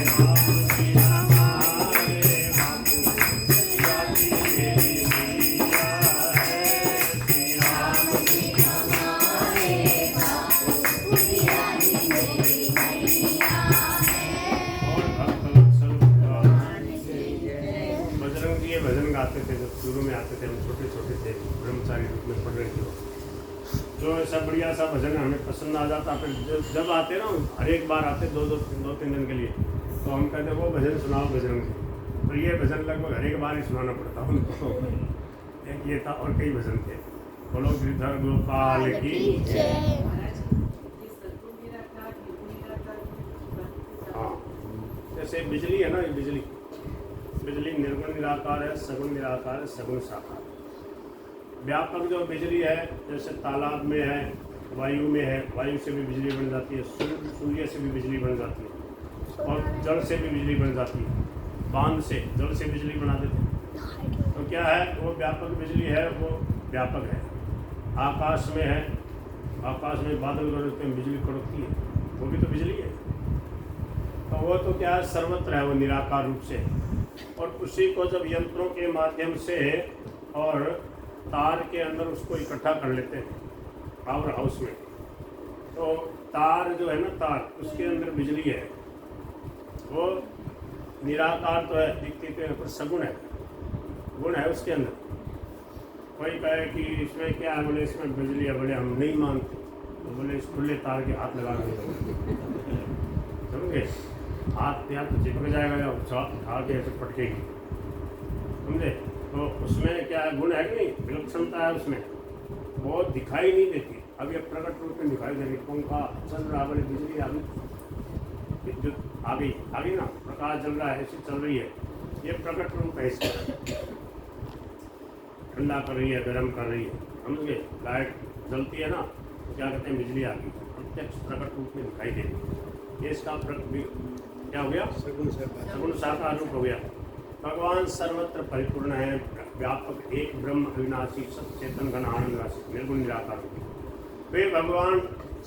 राम जी हमारे बापू सिया जी मेरी मैया है, श्री राम जी हमारे बापू सिया जी मेरी मैया है। और भक्त वत्सल भगवान बजरंग जी ये भजन गाते थे जब शुरू में आते थे, हम छोटे छोटे थे, ब्रह्मचारी रूप में पढ़ रहे थे, जो ऐसा बढ़िया सा भजन हमें पसंद आ जाता। फिर जब आते ना, हर एक बार आते दो तीन दिन के लिए, तो हम कहते वो भजन सुनाओ बजरंग जी। तो ये भजन लगभग हर एक बार ही सुनाना पड़ता उनको। एक ये था और कई भजन थे। बोलो गिरधर गोपाल की जय। हाँ, जैसे बिजली है ना, ये बिजली निर्गुण निराकार है, सगुण निराकार है, सगुण साकार। व्यापक जो बिजली है, जैसे तालाब में है, वायु में है, वायु से भी बिजली बन जाती है, सूर्य से भी बिजली बन जाती है, और जल से भी बिजली बन जाती है। बांध से जल से बिजली बना देते हैं। तो क्या है, वो व्यापक बिजली है, वो व्यापक है। आकाश में है, आकाश में बादल गरजते हैं, बिजली कड़कती है, वो भी तो बिजली है। तो वो तो क्या है, सर्वत्र है, वो निराकार रूप से। और उसी को जब यंत्रों के माध्यम से और तार के अंदर उसको इकट्ठा कर लेते हैं पावर हाउस में, तो तार जो है ना, तार उसके अंदर बिजली है, वो निराकार तो है, दिखती तो है, पर सगुण है, गुण है उसके अंदर। कोई कहे कि इसमें क्या है, बोले इसमें बिजली है, बोले हम नहीं मानते, तो बोले इस खुले तार के हाथ लगा के समझे, हाथ या तो चिपक जाएगा या उठा के ऐसे पटकेगी, समझे। तो उसमें क्या है, गुण है कि नहीं, विलक्षणता है उसमें, वो दिखाई नहीं देती। अब ये प्रकट रूप में दिखाई दे रही, पंखा चल रहा, बोले बिजली आ गई, विद्युत आ गई ना, प्रकाश चल रहा है, ऐसी चल रही है, ये प्रकट रूप है इसका। ठंडा कर रही है, गर्म कर रही है, समझ गए। लाइट जलती है ना, तो क्या कहते हैं, बिजली आ गई, प्रत्यक्ष प्रकट रूप में दिखाई दे रही। ये इसका क्या हो गया, सगुण साकार रूप हो गया। भगवान सर्वत्र परिपूर्ण है, व्यापक एक ब्रह्म अविनाशी सचेतन घन आनंद राशि निर्गुण निराकार। वे भगवान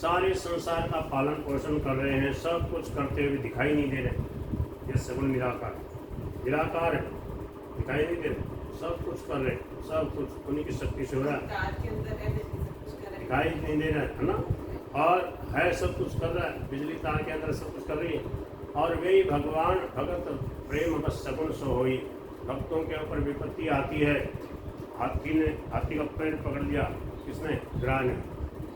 सारे संसार का पालन पोषण कर रहे हैं, सब कुछ करते हुए दिखाई नहीं दे रहे। ये सगुण निराकार है, दिखाई नहीं दे रहे, सब कुछ कर रहे, सब कुछ उन्हीं की शक्ति से हो रहा है, दिखाई नहीं दे रहा है ना, और है सब कुछ कर रहा है, बिजली तार के अंदर सब कुछ कर रही है। और वे ही भगवान भगत प्रेम बस सगुण सो होई। भक्तों के ऊपर विपत्ति आती है, हाथी का पेड़ पकड़ लिया, किसने, ग्रह ने,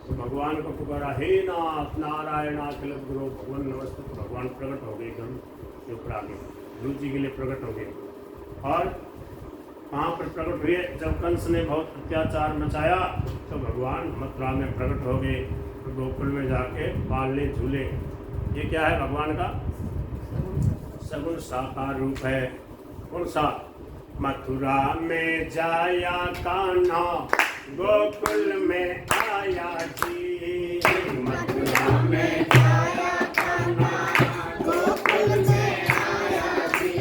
तो भगवान को पुकारा, हे नाथ नारायण अखिल गुरु भगवान नमस्ते। तो भगवान प्रकट हो गए एकदम के ऊपर आगे, ध्रुव जी के लिए प्रकट हो गए। और कहाँ पर प्रकट हुए? जब कंस ने बहुत अत्याचार मचाया तो भगवान मथुरा में प्रकट हो गए, तो गोकुल में जाके पालने झूले। ये क्या है? भगवान का सगुण साकार रूप है। कौन सा? मथुरा में जाया कान्हा, गोकुल में आया जी। मथुरा में जाया कान्हा, गोकुल में आया जी।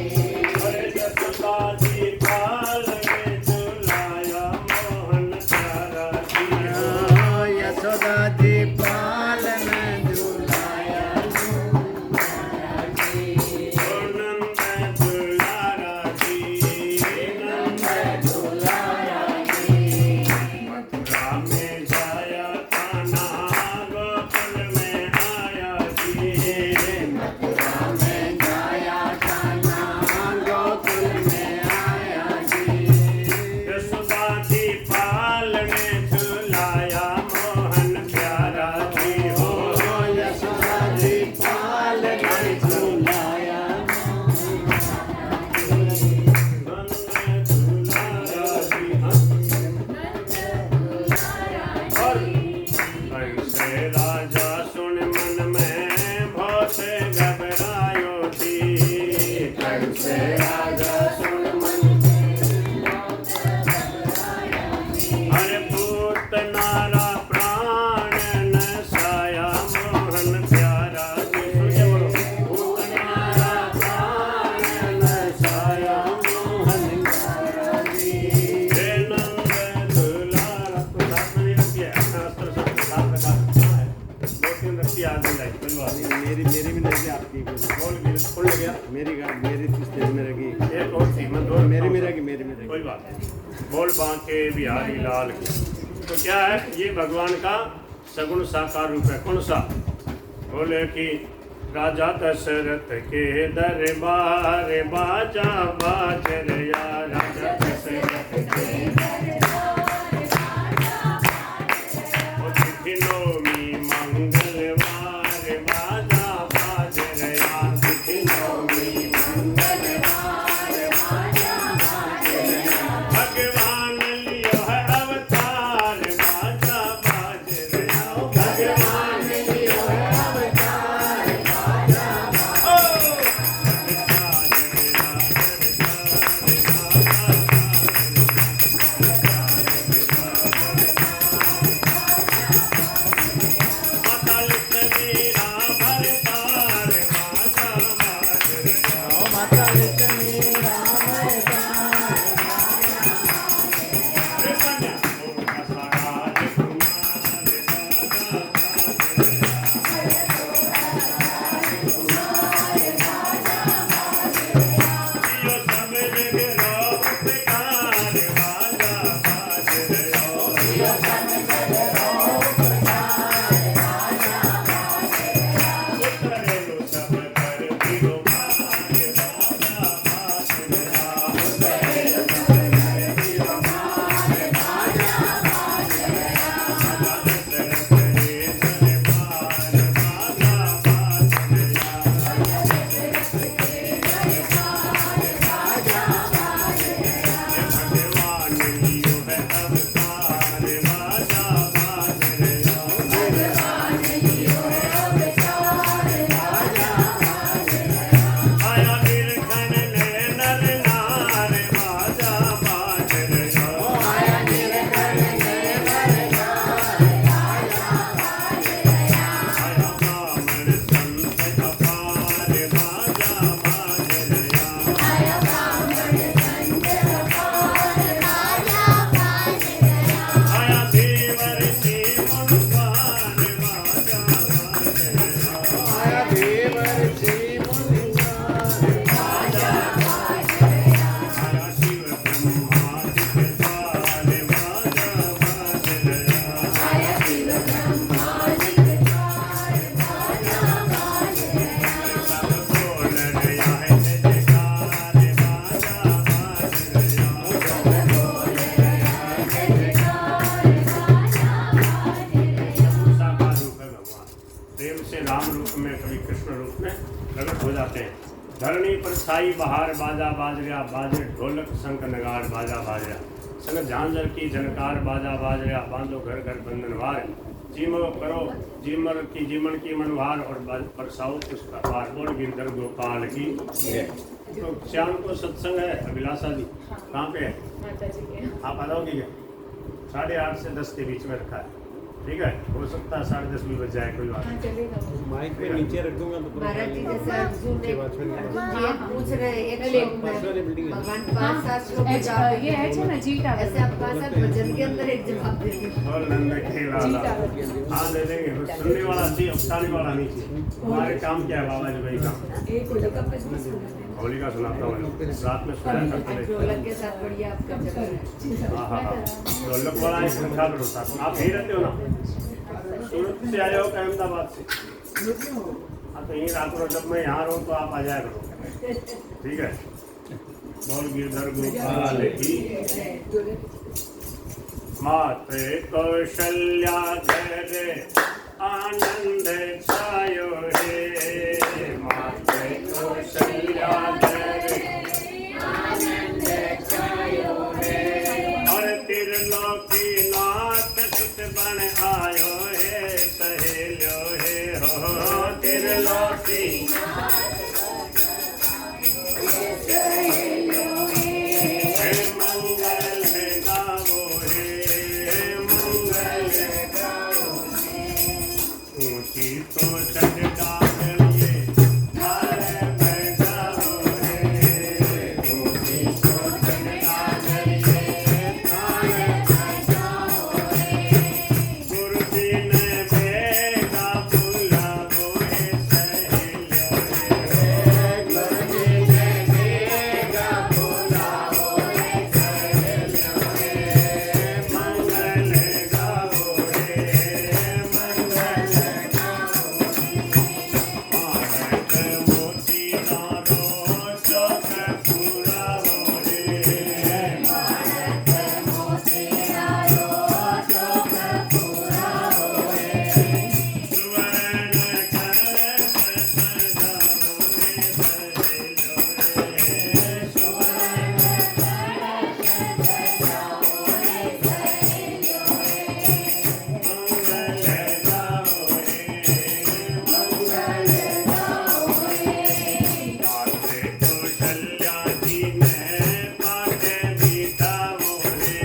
अरे जसोदा जी पाल में झुलाया मोहन प्यारा जी। ओ यशोदा जी पाल में झुलाया मोहन प्यारा जी। ओ नंद दुलारा जी, नंद दुलारा जी। मथुरा में जाया कान्हा, गोकुल में आया जी। मथुरा में जाया कान्हा, गोकुल में आया जी। यशोदा जी पाल में झुलाया मोहन प्यारा जी। हो यशोदा जी पाल में झुलाया नंद दुलारा जी। और कैसे राजा सुन मन में बहुत घबरायो जी। कैसे राजा सुन मन अरे पूत नारा प्राण नसाया मोहन प्यारा जी। सुनिए बोलो, पूत नारा प्राण नसाया मोहन प्यारा जी। हे नंद दुलारा। तो साथ में नहीं रखी है, अपना अस्त्र सब साथ रखा है, 2-3 रखी आदमी लाई, कोई बात नहीं। मेरी भी नहीं आपकी खोल गया। मेरी स्टेज में रखी। एक और थी, मैं दो मेरी में रखी। कोई बात नहीं। बोल बांके बिहारी लाल की। तो क्या है? ये भगवान का सगुण साकार रूप है। कौन सा? बोले कि राजा दशरथ के दरबार बाजा बाज रया। राजा दशरथ के तिथि नौमी मंगलवार बाजा बाज रया। तिथि नौमी मंगलवार बाजा बाज रया। भगवान लियो है अवतार बाजा बाज रया। भगवान लियो है अवतार बाजा बाज रया। कभी कृष्ण रूप में प्रकट हो जाते हैं। धरणी पर छाई बहार बाजा बाज रहा, बाजे ढोलक शंख नगाड़ बाजा बाज रहा, संग झांझर की झनकार बाजा बाज रहा, बांधो घर घर बंधनवार, जीमो करो जीमर की जीमन की मनवार और बरसाओ पुष्प पार। बोल गिरधर गोपाल की। तो श्याम को सत्संग है अभिलाषा जी, कहाँ पे है? माता जी के आप आ जाओगे क्या? 8:30 से 10 के बीच में रखा है, ठीक है? हो सकता है 10:30 भी बज जाए, कोई बात हाँ नहीं। चलेगा। माइक पे नीचे रख दूंगा तो महाराज जी जैसे अर्जुन ने अर्जुन जी एक पूछ रहे हैं, एक पास श्लोक वाली में बिल्डिंग है। भगवान 5-7 श्लोक में जवाब ये है ना जी टावर। ऐसे आप 5-7 भजन के अंदर एक जवाब देते और नंद के लाला, हाँ दे देंगे। बस सुनने वाला चाहिए, उठाने वाला नहीं चाहिए। हमारे काम क्या है बाबा जी? भाई काम एक होली का भजन सुना होली का सुनाता हूँ, रात में सुनाया करते है, थे। ढोलक के साथ बढ़िया आपका जगह है। हाँ हाँ हाँ, ढोलक वाला एक संख्या पर होता है। आप यहीं रहते हो ना? सूरत से आए हो क्या अहमदाबाद से? हाँ तो यहीं रात को, जब मैं यहाँ रहूँ तो आप आ जाया करो, ठीक है? बोल गिरधर गोपाल की। माते कौशल्या घर आनंद छायो हे, माते कौशल्या घर आनंद छायो है। और त्रिलोकी नाथ सुत बन आयो हे, सहेल्यो हे हो त्रिलोकी। हे मंगल है गावो हे, मंगल है गावो हे। ऊंची तो चढ़ डालिए थारे बजाओ हे, ऊंची तो चढ़ डालिए थारे बजाओ हे। गुरुदिन बेगा बुलावो हे, सहेल्यो हे, गुरुदिन बेगा बुलावो हे, सहेल्यो हे। मंगल गावो हे, मंगल भारत मोती नारो चौक पुरावो हे, भारत मोती नारो चौक पुरावो हे। सुवर्ण कलश सजावो हे, सहेल्यो हे, सुवर्ण कलश सजावो हे, सहेल्यो हे। मंगल गावो हे, मंगल गावो हे। माते कौशल्या जी ने पाठ बिठावो हे,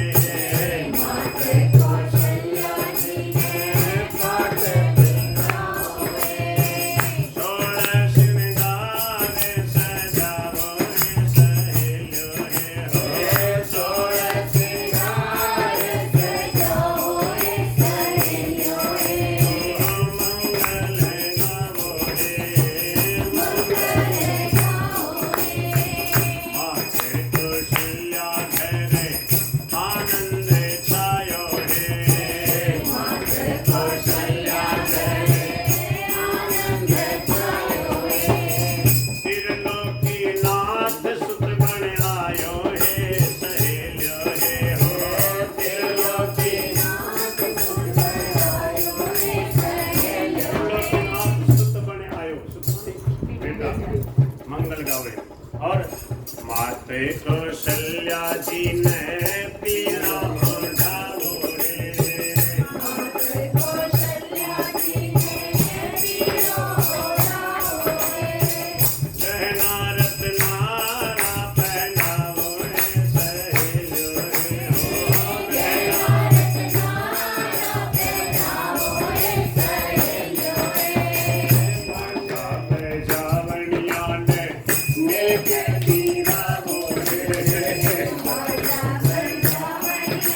माते कौशल्या जी ने पाठ बिठावो हे। सोलह श्रृंगार सजावो हे, सहेल्यो हे हो, सोलह श्रृंगार सजावो हे, सहेल्यो हे। मंगल गावो हे, मंगल गावो हे। माते कौशल्या घर आनंद छायो हे, माते कौशल्या घर आनंद छायो हे। त्रिलोकी नाथ सुत बन आयो हे, सहेल्यो हे हो त्रिलोकी नाथ सुत बन आयो हे, सहेल्यो हे। नाथ सुत बन आयो, सुत बेटा मंगल गावे। और माते कौशल्या जी ने पीला ओढ़ावो हे, माते कौशल्या जी ने पीलो ओढ़ावो है। गहना रत्नारा पहनावो हे, सहेल्यो हे हो गहना रत्नारा पहनावो है, सहेल्यो है। माता पैजावनिया ने मिलके दीवावो हे, माता पैजावनिया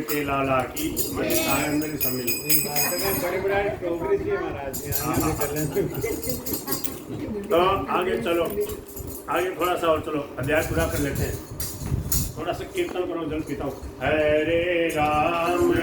के लाला की मैं सायन में सम्मिल बड़े बड़ा प्रोग्रेस भी महाराज यहाँ चल रहे हैं। तो आगे चलो, आगे थोड़ा सा और चलो, अध्याय पूरा कर लेते हैं। थोड़ा सा कीर्तन करो, जल पीता हूँ। हरे राम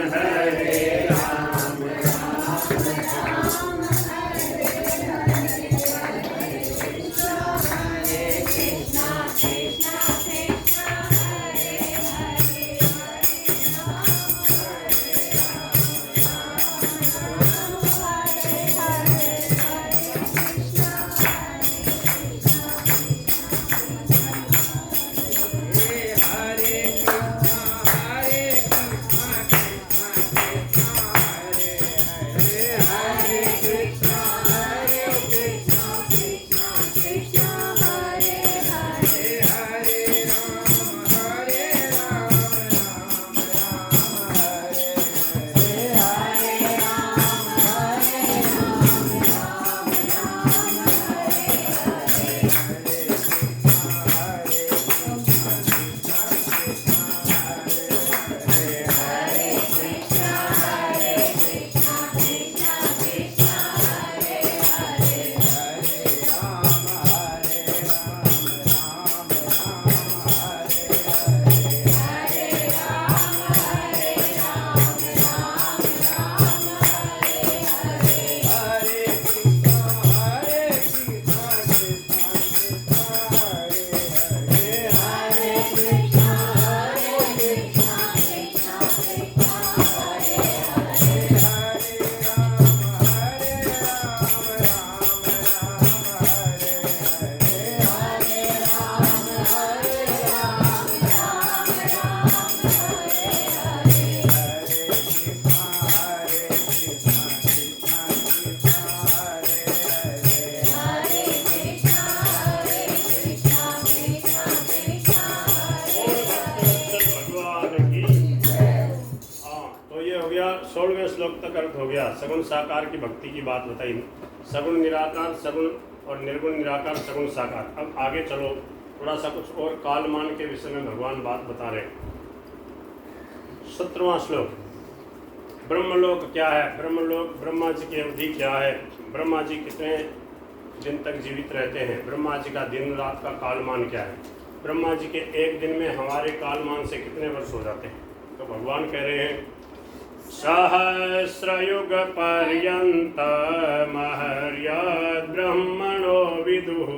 श्लोक तक अर्थ हो गया। सगुण साकार की भक्ति की बात बताई, सगुण निराकार, सगुण और निर्गुण निराकार, सगुण साकार। अब आगे चलो, थोड़ा सा कुछ और कालमान के विषय में भगवान बात बता रहे। 17वां श्लोक, ब्रह्मलोक क्या है? ब्रह्मलोक, ब्रह्मा जी की अवधि क्या है? ब्रह्मा जी कितने दिन तक जीवित रहते हैं? ब्रह्मा जी का दिन रात का कालमान क्या है? ब्रह्मा जी के एक दिन में हमारे कालमान से कितने वर्ष हो जाते हैं? तो भगवान कह रहे हैं, सहस्रयुग पर्यंत महर्याद ब्रह्मणो विदुः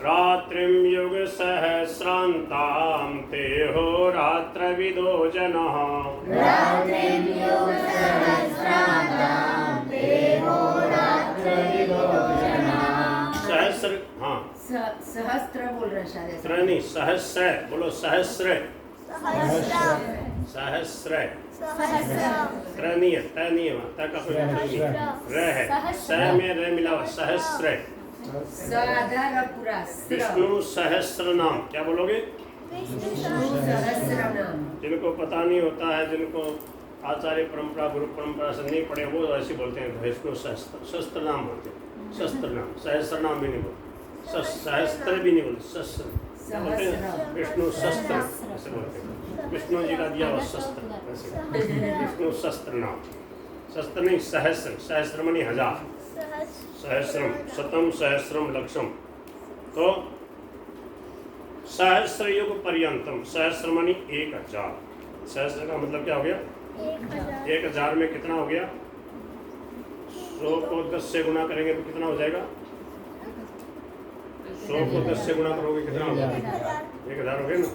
रात्रिं युग सहस्रान्तां ते हो रात्रविदो जनः। सहस्र, हाँ सहस्त्र बोल रहे शायद, त्रनी सहस्र बोलो, सहस्र सहस्र त्रनीय तनीय का कोई र है, स में र मिला हुआ, सहस्र। विष्णु सहस्र नाम, क्या बोलोगे? जिनको पता नहीं होता है, जिनको आचार्य परंपरा गुरु परंपरा से नहीं पढ़े, वो ऐसे बोलते हैं विष्णु सहस्त्र, शस्त्र नाम बोलते हैं, शस्त्र नाम, सहस्त्र नाम भी नहीं बोलते, सहस्त्र भी नहीं बोलते, शस्त्र बोलते हैं, विष्णु शस्त्र ऐसे बोलते हैं, विष्णु जी का दिया हुआ शस्त्र, विष्णु शस्त्र नाम, शस्त्र नहीं सहस्र, सहस्र मनी हजार, सहस्रम शतम सहस्रम लक्षम। तो सहस्र युग पर्यंतम, सहस्र मनी 1000, सहस्र का मतलब क्या हो गया? 1000 में कितना हो गया? 100 को 10 से गुना करेंगे तो कितना हो जाएगा? 100 को 10 से गुना करोगे कितना हो जाएगा? 1000 हो गया ना।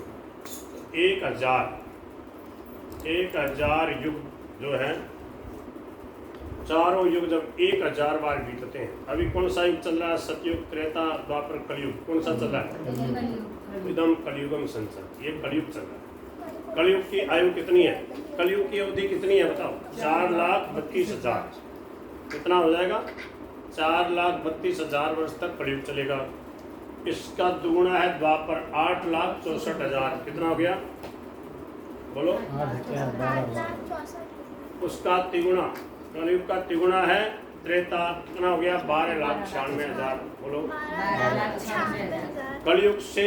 1000 युग जो है, चारों युग जब 1000 बार बीतते हैं। अभी कौन सा युग चल रहा है? सतयुग, त्रेता, द्वापर, कलयुग। कौन सा चल रहा है? इदम कलयुगम संसद, ये कलयुग चल रहा है। कलयुग की आयु कितनी है? कलयुग की अवधि कितनी है बताओ? 4,32,000। कितना हो जाएगा? 4,32,000 वर्ष तक कलयुग चलेगा। इसका दुगुना है द्वापर, 8,64,000। कितना हो गया बोलो? 8,64,000। उसका तिगुना, कलयुग का तिगुना है त्रेता कितना हो गया 12,96,000 बोलो। 12,96,000 कलयुग से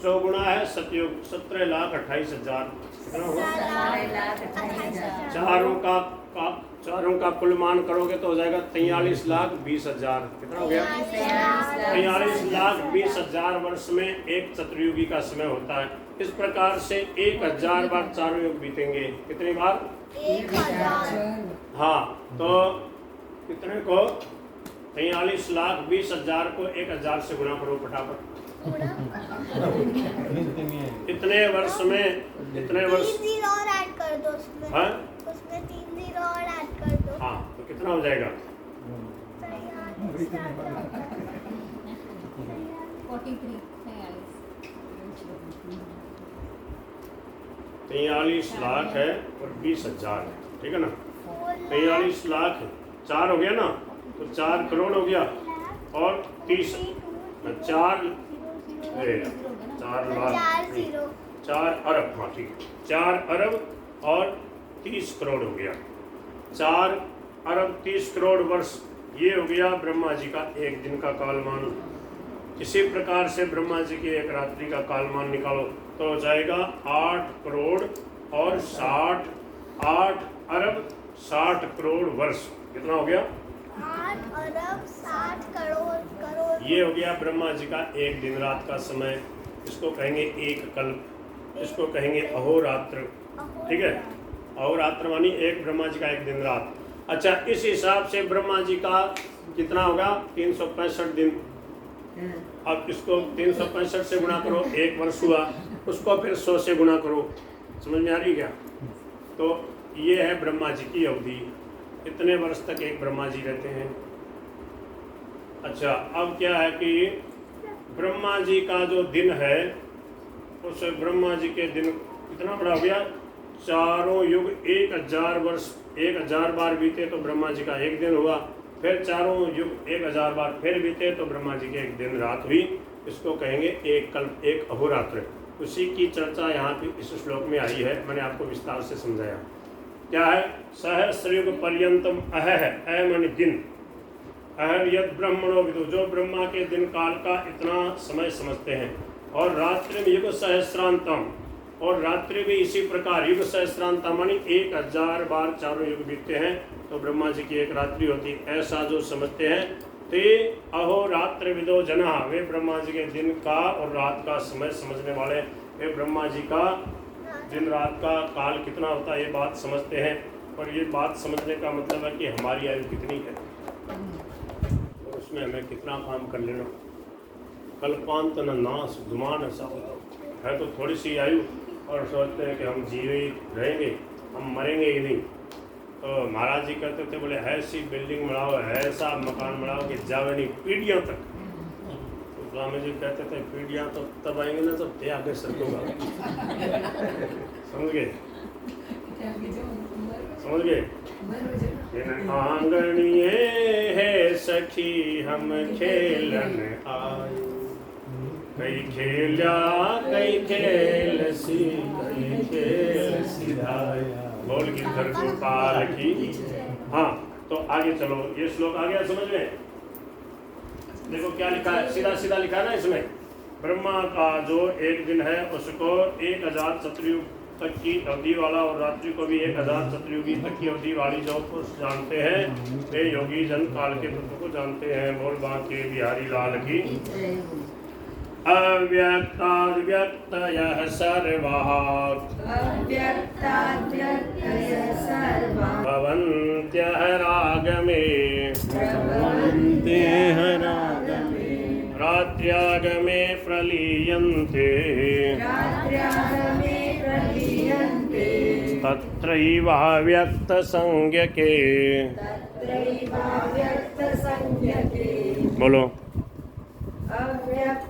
चौगुना है सतयुग 17,28,000 कितना हुआ। 12,28,000 चारों का कुल मान करोगे तो हो जाएगा 43,20,000 कितना हो गया। 43,20,000 वर्ष में एक चतुर्युगी का समय होता है। इस प्रकार से 1,000 बार चारों युग बीतेंगे। कितनी बार। 1,000 हाँ तो कितने को 43,20,000 को 1,000 से गुणा करो फटाफट। इतने वर्ष में इतने वर्ष 3 जीरो और ऐड कर दो उसमें। हाँ? उसमें 3 जीरो और ऐड कर दो। हाँ तो कितना हो जाएगा। 43 43 लाख है और 20,000 है ठीक है ना। 43 लाख 4 हो गया ना तो 4 करोड़ हो गया और 30 4 लाख 4 अरब। हाँ ठीक है 4 अरब और 30 करोड़ हो गया। 4 अरब 30 करोड़ वर्ष ये हो गया ब्रह्मा जी का एक दिन का कालमान। इसी प्रकार से ब्रह्मा जी की एक रात्रि का कालमान निकालो तो हो जाएगा 8 करोड़ और 8 अरब 60 करोड़ वर्ष। कितना हो गया। 8 अरब 60 करोड़। ये हो गया ब्रह्मा जी का एक दिन रात का समय। इसको कहेंगे एक कल्प, इसको कहेंगे अहोरात्र। ठीक है अहोरात्र मानी एक ब्रह्मा जी का एक दिन रात। अच्छा इस हिसाब से ब्रह्मा जी का कितना होगा 365 दिन। अब इसको 365 से गुणा करो एक वर्ष हुआ, उसको फिर 100 से गुणा करो। समझ में आ रही क्या। तो ये है ब्रह्मा जी की अवधि। इतने वर्ष तक एक ब्रह्मा जी रहते हैं। अच्छा अब क्या है कि ब्रह्मा जी का जो दिन है उस ब्रह्मा जी के दिन कितना बड़ा हो गया। चारों युग 1,000 वर्ष 1,000 बार बीते तो ब्रह्मा जी का एक दिन हुआ। फिर चारों युग 1,000 बार फिर बीते तो ब्रह्मा जी के एक दिन रात हुई। इसको कहेंगे एक कल्प एक अहोरात्र। उसी की चर्चा यहाँ पे इस श्लोक में आई है। मैंने आपको विस्तार से समझाया। क्या है सहस्रयुग पर्यंतम अह माने दिन अहर यद ब्रह्मणो विदु जो ब्रह्मा के दिन काल का इतना समय समझते हैं। और रात्रि में युग सहस्रांतम और रात्रि भी इसी प्रकार युग सहस्रांतम मानी 1,000 बार चारों युग बीतते हैं तो ब्रह्मा जी की एक रात्रि होती। ऐसा जो समझते हैं ते अहोरात्र विदो जना वे ब्रह्मा जी के दिन का और रात का समय समझने वाले वे ब्रह्मा जी का दिन रात का काल कितना होता है ये बात समझते हैं। और ये बात समझने का मतलब है कि हमारी आयु कितनी है और उसमें हमें कितना काम कर लेना। कल्पांत न नाश गुमान ऐसा होता है तो थोड़ी सी आयु और सोचते हैं कि हम जीवित रहेंगे हम मरेंगे ही नहीं। तो महाराज जी कहते थे बोले ऐसी बिल्डिंग बनाओ ऐसा मकान बनाओ कि जावे नहीं पीढ़ियों तक। तो स्वामी जी कहते थे पीढ़ियाँ तो तब आएंगे ना जब ते आगे सरकोगा। समझ गए समझ गए। आंगनिये है सखी हम खेलन आए कई खेला कई खेल सी कई खेल सिधाया बोल गिरधर गोपाल की। हाँ तो आगे चलो ये श्लोक आ गया समझ में। देखो क्या लिखा है सीधा सीधा लिखा है ना इसमें। ब्रह्मा का जो एक दिन है उसको 1,000 चतुर्युग तक की अवधि वाला और रात्रि को भी 1,000 चतुर्युगी तक की अवधि वाली जो पुरुष जानते हैं वे योगी जन काल के तत्व को जानते हैं। बोल बांके बिहारी लाल की। अव्यक्ताद्व्यक्तयः सर्वाः भवन्त्यः रागमे रात्र्यागमे प्रलीयन्ते तत्रैवाव्यक्तसंज्ञके। बोलो।